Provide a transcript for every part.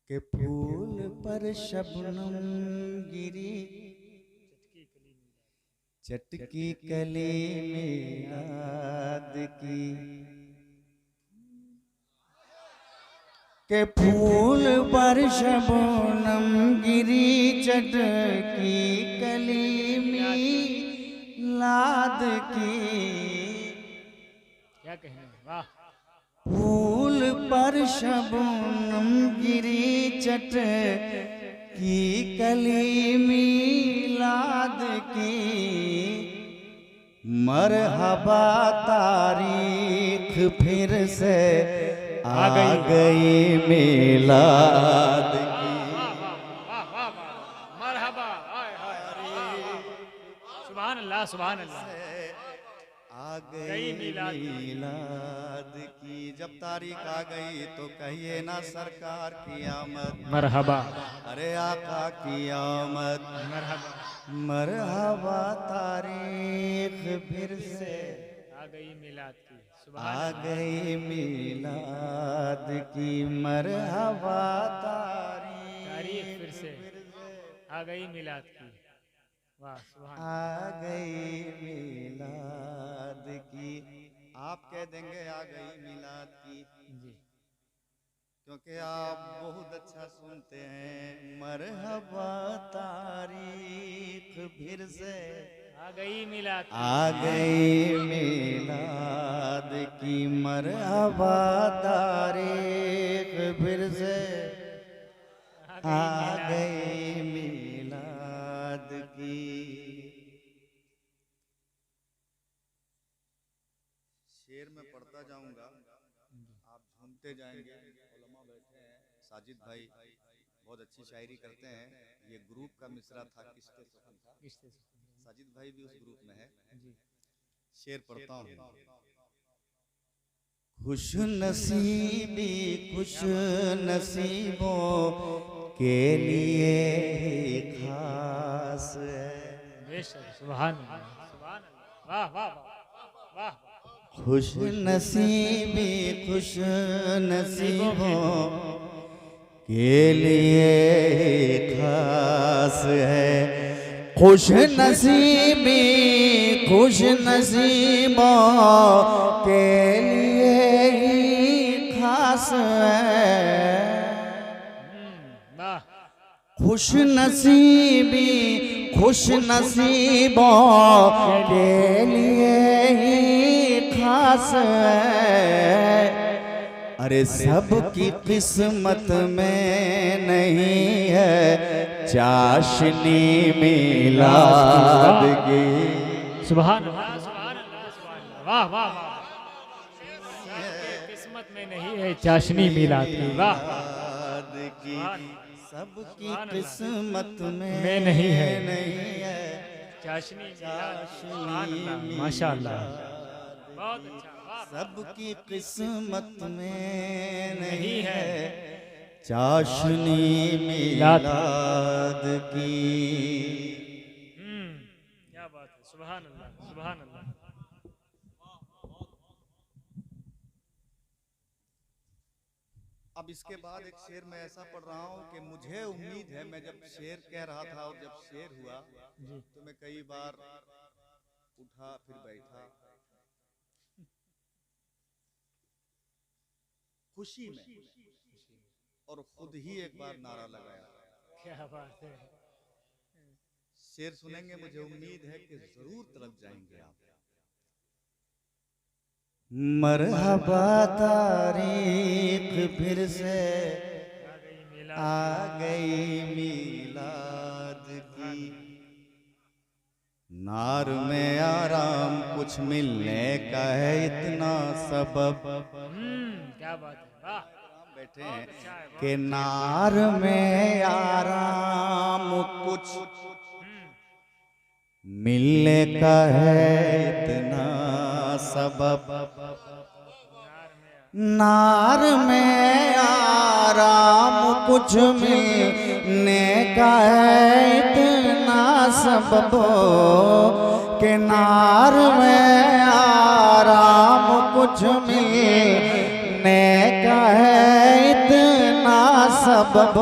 के फूल पर शबनम गिरी चटकी कली मिलाद की। के फूल पर शबनम गिरी चटकी कली मिलाद की। क्या कहने, वाह। फूल पर शबनम गिरी चटकी कली मिलाद की। मरहबा तारीख फिर से आ गई मिलाद की। मरहबा, सुभान अल्लाह सुभान अल्लाह। आ गई मिलाद की। जब तारीख आ गई तो कहिए ना सरकार की आमद। मरहबा, अरे आका की आमद। मरहबा, मरहबा तारीख फिर से आ गई मिलाद की। आ गई मिलाद की। मरहबा तारीख फिर से आ गई मिलाद की। वाह सुभान। आ गई मिलाद की। आप कह देंगे आ गई मिलाद की जी, क्योंकि आप बहुत अच्छा सुनते हैं। मरहबा तारीख फिर से आ गई मिलाद की। आ गई मिलाद की। मरहबा तारीख फिर से आ गई मिलाद की। शेर में पढ़ता जाऊंगा, आप झूमते जाएंगे। उलमा बैठे हैं, साजिद भाई बहुत अच्छी शायरी करते हैं। ये ग्रुप का मिसरा था, किसके सुखन था। साजिद भाई भी उस ग्रुप में है। शेर पढ़ता हूँ। खुश नसीबी खुश नसीबों के लिए खास है। बेशक, सुभान अल्लाह सुभान अल्लाह। वाह वाह वाह। खुश नसीबी खुश नसीबों के लिए खास है। खुश नसीबी खुश नसीबों के लिए ही खास है। वाह। खुश नसीबी खुश नसीबों के लिए ही खास है। अरे सबकी किस्मत में नहीं है चाशनी मिलाद की। सुभान अल्लाह सुभान अल्लाह सुभान अल्लाह। वाह वाह वाह। सबके किस्मत में नहीं है चाशनी मिलाद की। वाह की। सबकी किस्मत में नहीं है चाशनी मिलाद। सुभान अल्लाह, माशाअल्लाह, बहुत अच्छा। वाह। सबकी किस्मत में नहीं है चाशनी मिलाद की। क्या बात है। सुभान अल्लाह सुभान अल्लाह। अब इसके बाद एक शेर मैं ऐसा पढ़ रहा हूँ कि मुझे उम्मीद है, मैं जब शेर कह रहा था और जब शेर हुआ तो मैं कई बार उठा फिर बैठा खुशी में और खुद ही एक बार नारा लगाया। क्या बात है। शेर सुनेंगे, मुझे उम्मीद है कि जरूर तड़प जाएंगे आप। मरहबा तारीख फिर से आ गई मिलाद की। नार में आराम कुछ मिलने का है इतना सबब। क्या बात है। वाह। बैठे हैं कि नार में आराम कुछ मिलने का है इतना सबब। नार में आराम कुछ मिलने का है इतना सबब। के नार में आराम कुछ मिलने का है इतना सबब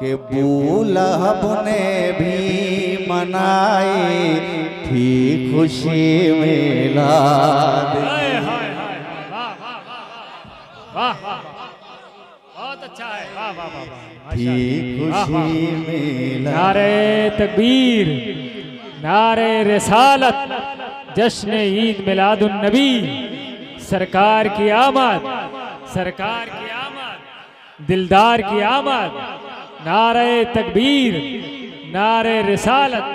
के बूलहब ने भी मनाई थी खुशी मिलाद हाय हाय हाय वाह वाह वाह वाह वाह बहुत अच्छा है वाह वाह वाह थी खुशी मिलाद। नारे तकबीर, नारे रिसालत, जश्न ईद मिलादुन नबी, सरकार की आमद, सरकार की आमद, दिलदार की आमद, नारे तकबीर, नारे रिसालत।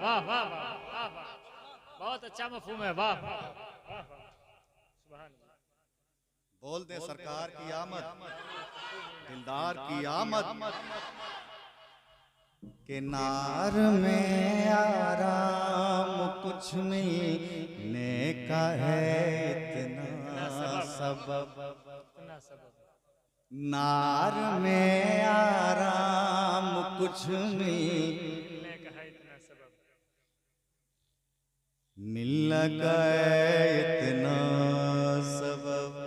वाह वाह वाह वाह वाह, बहुत अच्छा मफहूम है वाह वाह वाह। बोल दे सरकार की आमद, दिलदार की आमद, के नार में आराम कुछ मिलने का है इतना सबब, नार में आराम कुछ मिल गए इतना सबब,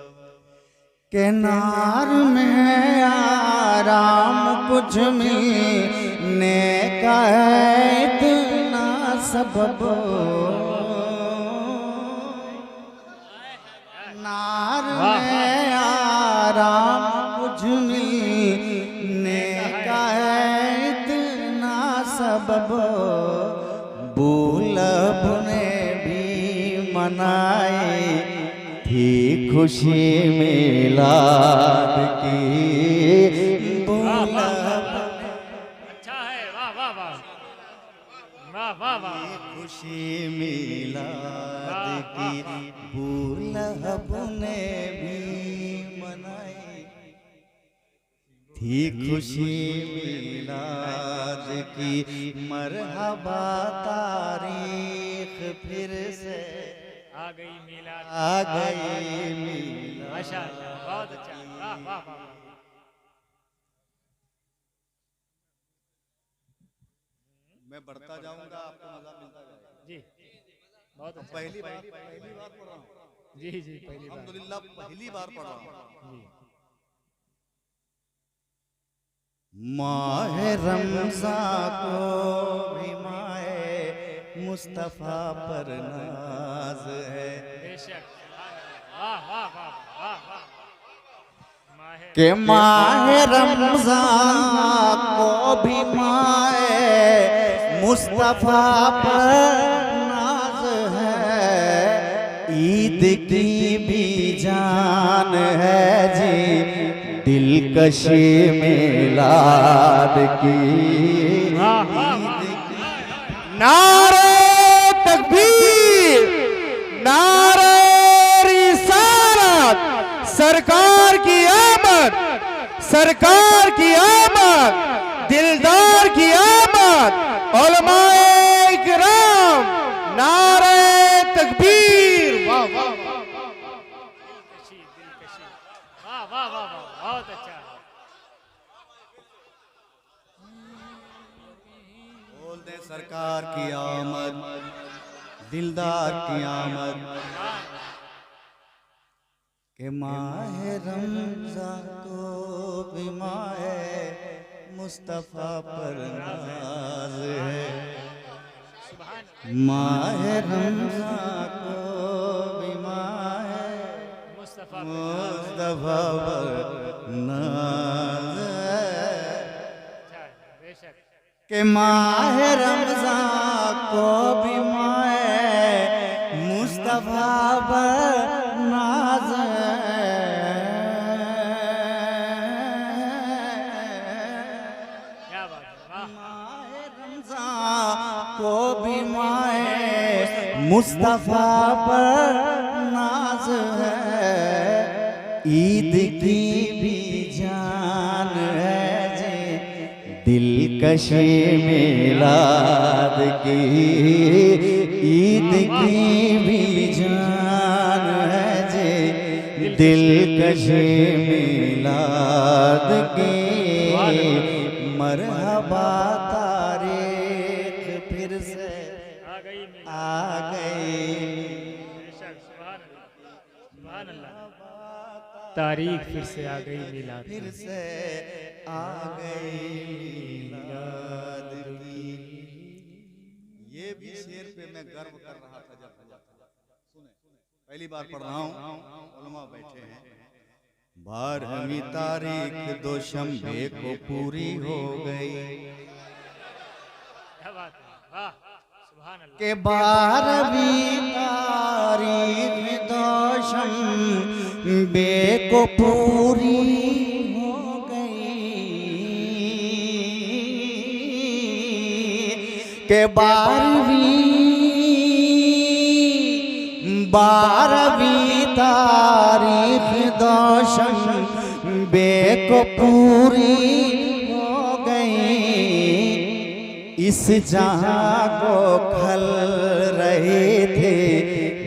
के नार में आराम कुछ मिलने का है इतना सबब, नार में आराम कुछ मिलने का है इतना सबब, बूलब ने भी मनाई थी खुशी मिलाद की, बूलब अच्छा है वाह वाह वाह वाह वाह वाह। खुशी मिलाद की, बूलब ने भी मनाई थी खुशी मिलाद की। मरहबा तारीख फिर से आ गई मिलाद, आ गई मिलाद। माशाअल्लाह बहुत अच्छा वाह वाह वाह। मैं बढ़ता जाऊंगा, आपको मजा मिलता जाएगा। जी बहुत अच्छा, पहली बार पढ़ रहा हूँ, जी जी पहली बार अल्हम्दुलिल्लाह पहली बार पढ़ रहा हूँ। जी। माह रमज़ान को भी माए मुस्तफ़ा पर नाज है, बेशक वाह वाह वाह वाह वाह। के माह रमज़ान को भी माए मुस्तफ़ा पर नाज है, ईद की भी जान है जी दिलकशी मिलाद की। नारे तकबीर, नारे रिसालत, सरकार की आमद, सरकार की आमद, दिलदार की आमद, उलमाए इकराम, नारे तकबीर। वाह वाह दिलकशी दिलकशी वाह वाह वाह वाह बहुत अच्छा। बोल दे सरकार की आमद, दिलदार की आमद, के माह रमज़ान को भी माह मुस्तफ़ा पर नाज है, माह रमज़ान को भी माह मुस्तफ़ा मुस्तफ़ा पर नाज है, बेशक के माह रमज़ान को भी माह मुस्तफ़ा पर नाज है, क्या बात है वाह। माह रमज़ान को भी माह मुस्तफ़ा पर नाज है, ईद की भी जान है जी दिलकशी मिलाद की, ईद की भी जान है जी दिलकशी मिलाद की। मरहबा तारीख फिर से आ गई मिलाद, आ गई, बेशक सुभान अल्लाह सुभान अल्लाह। तारीख फिर से आ गई मिलाद फिर से आ गई मिलाद की। ये भी शेर पे मैं गर्व कर रहा था जब हुआ था। सुने, पहली बार पढ़ रहा हूँ, उलमा बैठे हैं। 12वीं तारीख दोशंबे को पूरी हो गई क्या बात है, वाह सुभान अल्लाह। के 12वीं तारीख दोशंबे को पूरी हो गई के 12वीं तारीख दोशंबे को पूरी हो गई। इस जहां को खल रहे थे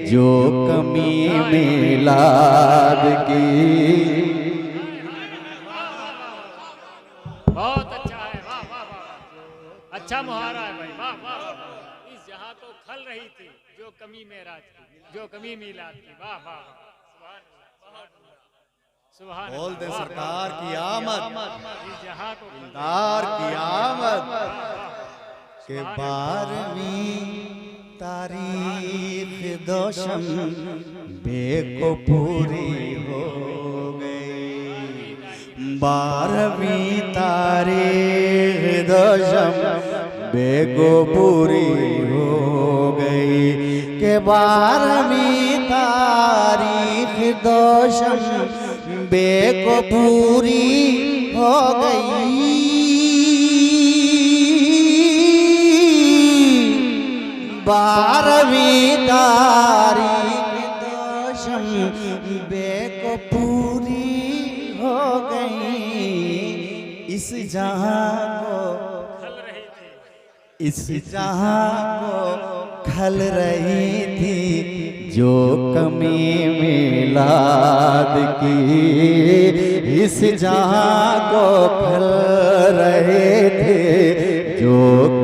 जो कमी मिलाद की। बहुत अच्छा है, वाह वाह वाह, अच्छा मुहारा है भाई, वाह वाह वाह। इस जहां को खल रही थी जो कमी मेराज की, जो कमी मिलाद की, वाह वाह वाह, सुभान बोल दे अल्लाह, सरकार की आमद, इस जहां को खल दार की आमद के सुभान 12वीं तारीख दोशंबे को पूरी हो गई। 12वीं तारीख दोशंबे को पूरी हो गई के 12वीं तारीख दोशंबे को पूरी हो गई। 12वीं तारीख दोशंबे को पूरी हो गई। इस जहां को खल रही थी, इस जहां को खल रही थी जो कमी मिलाद की। इस जहां को खल रहे थे जो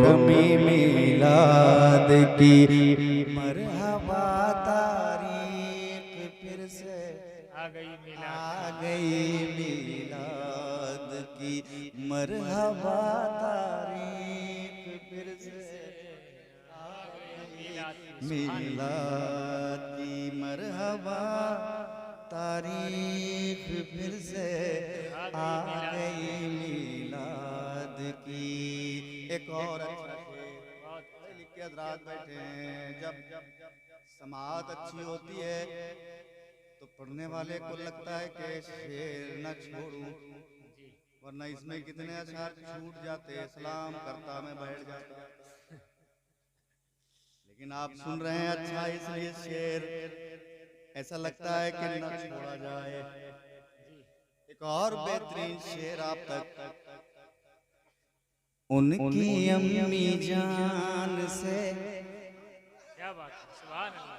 कमी मिलाद की। मरहबा तारीख फिर से आ गई मिलाद, आ गई मिलाद की। मरहबा तारीख फिर से आ गई मिलाद की। मरहबा तारीख फिर से आ गई मिलाद की। एक और अच्छा शेर, पढ़े लिखे हज़रात बैठे हैं। जब समाअत अच्छी होती है तो पढ़ने वाले को लगता है कि शेर न छोड़ूं, वरना इसमें कितने अशआर छूट जाते, सलाम करता मैं बैठ जाता। लेकिन आप सुन रहे हैं अच्छा, इसलिए शेर ऐसा लगता है कि न छोड़ा जाए। एक और बेहतरीन शेर आप तक। उनकी अम्मी जान से, क्या बात है, सुभान अल्लाह।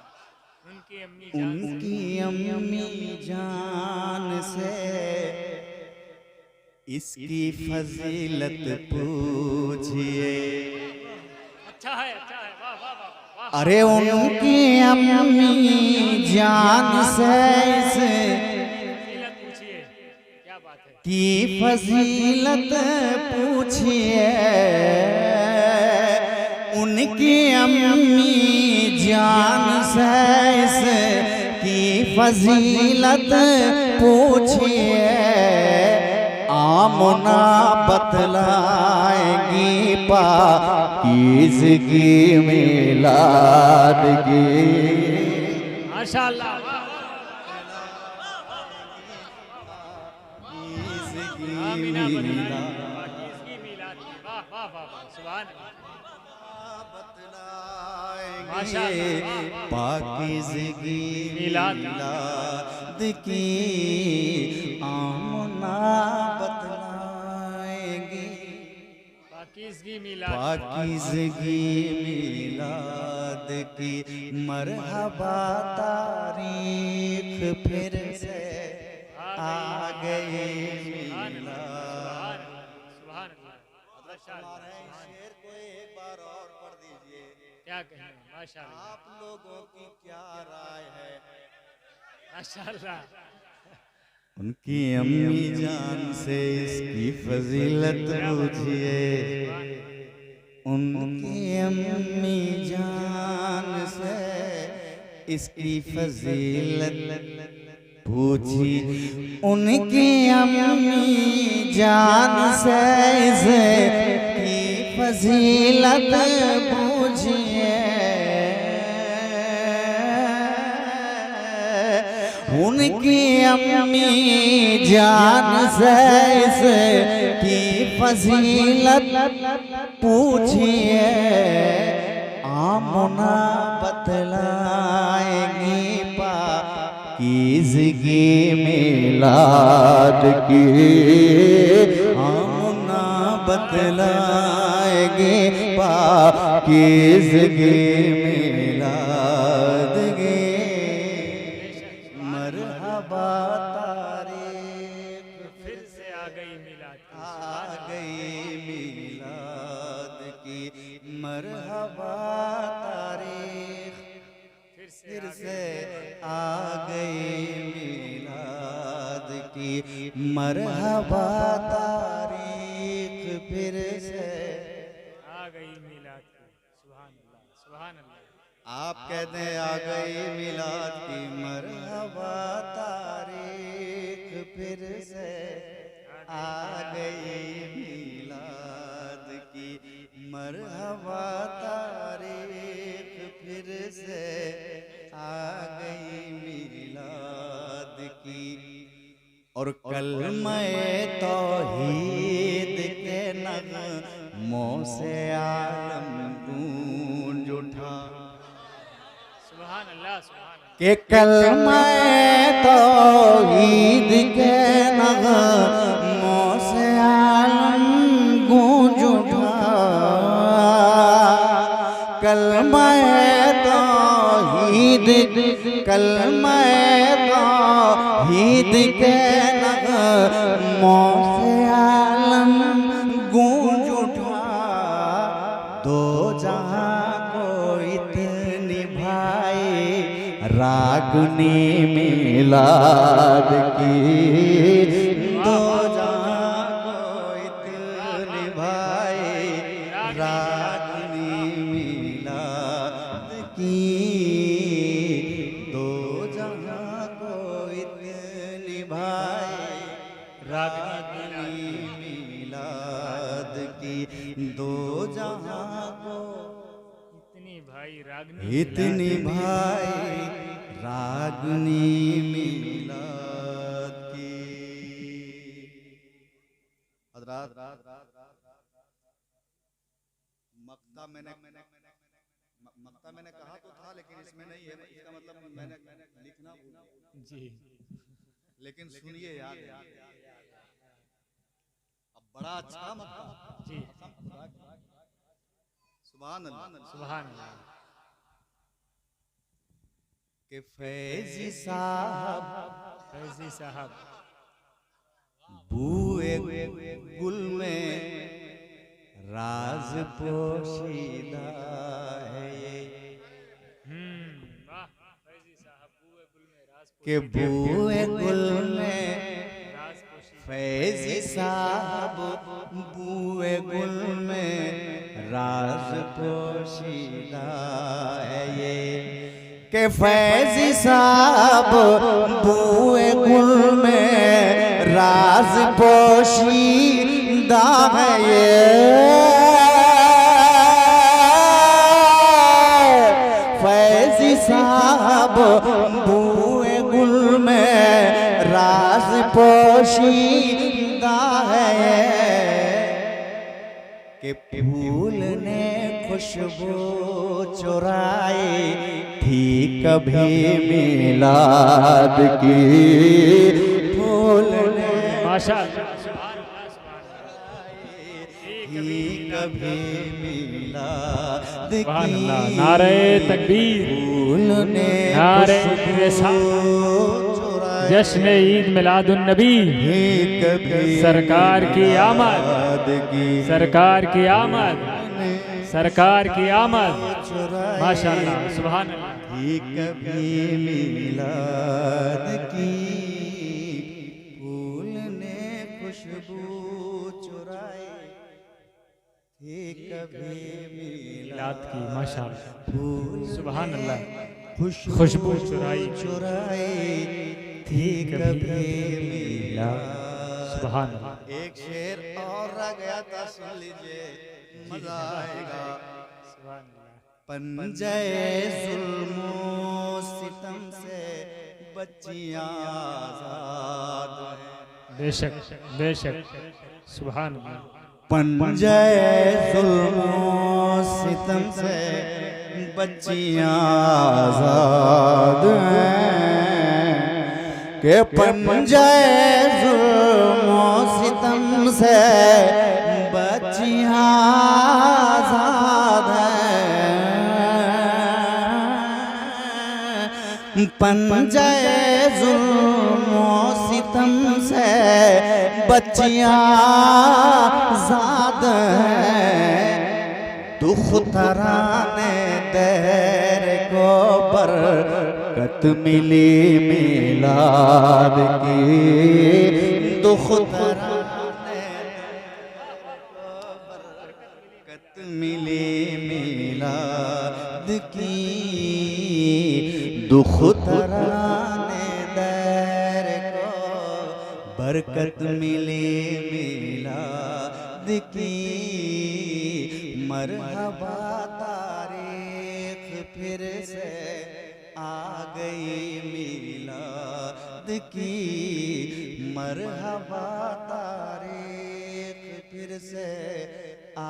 उनकी अम्मी जान से, उनकी अम्मी जान से इसकी फजीलत पूछिए। अच्छा है, वाह वाह वाह वाह। अरे उनकी अम्मी जान से इस फजीलत पूछिए, क्या बात है, की फजीलत पूछिए। उनकी अम्मी जान से इस की फजीलत पूछिए। आमना बतलाएंगी पाकीज़गी मिलाद की। माशाअल्लाह, आमीना पाकीज़गी मिलाद की, वाह वाह वाह वाह, सुभान अल्लाह। माशाअल्लाह, पाकीज़गी मिलाद की। आमना बतलाएंगी पाकीज़गी मिलाद, पाकीज़गी मिलाद की। मरहबा तारीख फिर से आ गए मिलाद। सुभान अल्लाह, माशाअल्लाह। शेर को एक बार और पढ़ दीजिए। क्या कहें, माशाअल्लाह आप लोगों की क्या राय है? माशाअल्लाह। उनकी अम्मी जान से इसकी फजीलत पूछिए, उनकी अम्मी जान से इसकी फजीलत पूछी, उनकी अम्मी जान से इसकी फजीलत पूछिए, उनकी अम्मी जान से इसकी फजीलत पूछिए, आमना बतलाएंगी पाकीज़गी मिलाद की, आमना बतलाएंगी पाकीज़गी मिलाद की। मरहबा तारीख फिर से आ गई मिलाद की, आ गई मिलाद की, मरहबा तारीख फिर से आ गई मिलाद की, मरहबा तारीख फिर से आ गई मिलाद की। सुभान अल्लाह, सुभान अल्लाह। आप कहते हैं आ गई मिलाद की, मरहबा तारीख फिर से आ गई मिलाद की, मरहबा तारीख फिर से आ गई मिलाद की। और कलमे तौहीद के नग़मों से आलम गूंज उठा, सुभान अल्लाह, सुभान अल्लाह। के कलमे तौहीद के नग़मों से आलम गूंज उठा, कलमे तौहीद, कलमे तौहीद के नग़मों से आलम गूंज उठा, दो जहां को इतनी भाई रागनी मिलाद की, दो जहां को इतनी भाई रागनी मिलाद की, दो जहां को इतनी भाई रागनी मिलाद की, दो जहां को इतनी भाई रागनी, इतनी भाई रागनी मिलाद की। हज़रात मक्ता मैंने कहा तो था, लेकिन इसमें नहीं है, इसका मतलब मैंने लिखना भूल गया जी। लेकिन सुनिए याद है, अब बड़ा अच्छा मक्ता जी, सुभान अल्लाह, सुभान अल्लाह। के फैजी साहब, फैजी साहब बूए गुल में राज पोशीदा है ये, वाह। फैजी साहब बूए गुल में राज के बूए गुल में राज पोशीदा, फैजी साहब बूए गुल में राज पोशीदा है ये, के फैजी साहब बूए गुल में राज पोशीदा है ये, फैजी साहब बूए गुल में राज पोशीदा है कि फूल ने खुशबू चुराई थी कभी मिलाद की, फूल ने माशाअल्लाह, थी कभी मिलाद सुभान की, अल्लाह। नारे तकबीर, फूल ने नारे खुशबू रिसालत, चुराई जश्न ईद मिलादुन नबी, सरकार की आमद, सरकार की आमद, सरकार की आमद। माशाअल्लाह, सुभान अल्लाह। कभी मिलाद की चुराए थे कभी मिलाद की माशाअल्लाह, फूल सुभान अल्लाह। खुशबू चुराए थी कभी मिलाद। सुभान अल्लाह। एक शेर और रह गया था, सुन लीजिए, मजा आएगा। सुभान अल्लाह। पंजे जुल्मो सितम से बच्चियां आजाद हैं। बेशक बेशक, सुभान अल्लाह। पंजे जुल्मो सितम से बच्चियां आजाद हैं के पंजे जुल्मो सितम से बच्चियां आजाद हैं। पंजे जुल्मो सितम से बच्चियां आजाद हैं। दुख तराने देर को बरकत मिली मिलाद की। दुख तराने को बरकत मिली मिलाद की। दुख तराने देर को बरकत मिली मिलाद की। मरहबा तारीख फिर से आ गई मिलाद की। मरहबा तारीख फिर से आ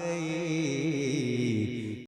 गई